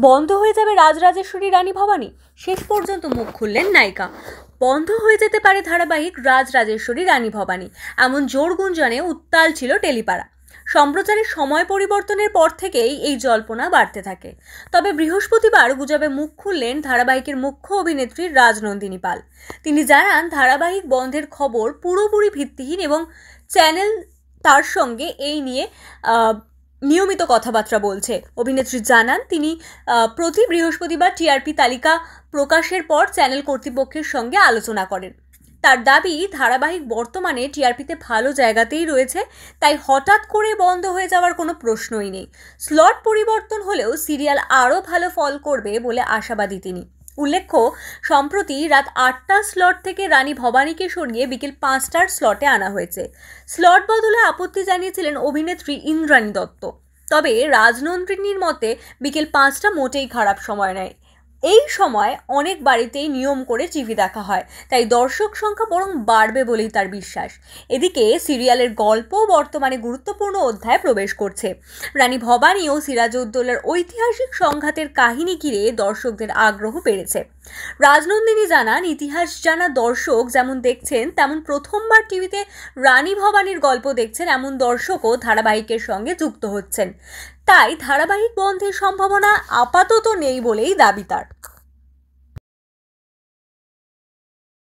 বন্ধ হয়ে যাবে রাজরাজেশ্বরী রানী ভবানী, শেষ পর্যন্ত মুখ খুললেন নায়িকা। বন্ধ হয়ে যেতে পারে ধারাবাহিক রাজরাজেশ্বরী রানী ভবানী, এমন জোর গুঞ্জনে উত্তাল ছিল টেলিপাড়া। সম্প্রচারের সময় পরিবর্তনের পর থেকেই এই জল্পনা বাড়তে থাকে। তবে বৃহস্পতিবার গুজবে মুখ খুললেন ধারাবাহিকের মুখ্য অভিনেত্রী রাজনন্দিনী পাল। তিনি জানান, ধারাবাহিক বন্ধের খবর পুরোপুরি ভিত্তিহীন এবং চ্যানেল তার সঙ্গে এই নিয়ে নিয়মিত কথাবার্তা বলছে। অভিনেত্রী জানান, তিনি প্রতি বৃহস্পতিবার টিআরপি তালিকা প্রকাশের পর চ্যানেল কর্তৃপক্ষের সঙ্গে আলোচনা করেন। তার দাবি, ধারাবাহিক বর্তমানে টিআরপিতে ভালো জায়গাতেই রয়েছে, তাই হঠাৎ করে বন্ধ হয়ে যাওয়ার কোনো প্রশ্নই নেই। স্লট পরিবর্তন হলেও সিরিয়াল আরও ভালো ফল করবে বলে আশাবাদী তিনি। উল্লেখ্য, সম্প্রতি রাত 8টার স্লট থেকে রানী ভবানীকে সরিয়ে বিকেল 5টার স্লটে আনা হয়েছে। স্লট বদলে আপত্তি জানিয়েছিলেন অভিনেত্রী ইন্দ্রাণী দত্ত। তবে রাজনন্দিনীর মতে বিকেল 5টা মোটেই খারাপ সময় নয়। এই সময় অনেক বাড়িতেই নিয়ম করে টিভি দেখা হয়, তাই দর্শক সংখ্যা বরং বাড়বে বলেই তার বিশ্বাস। এদিকে সিরিয়ালের গল্প বর্তমানে গুরুত্বপূর্ণ অধ্যায়ে প্রবেশ করছে। রানী ভবানী ও সিরাজউদ্দৌলার ঐতিহাসিক সংঘাতের কাহিনী ঘিরে দর্শকদের আগ্রহ বেড়েছে। রাজনন্দিনী জানান, ইতিহাস জানা দর্শক যেমন দেখছেন, তেমন প্রথমবার টিভিতে রানী ভবানীর গল্প দেখছেন এমন দর্শকও ধারাবাহিকের সঙ্গে যুক্ত হচ্ছেন। তাই ধারাবাহিক বন্ধের সম্ভাবনা আপাতত নেই বলেই দাবি তার।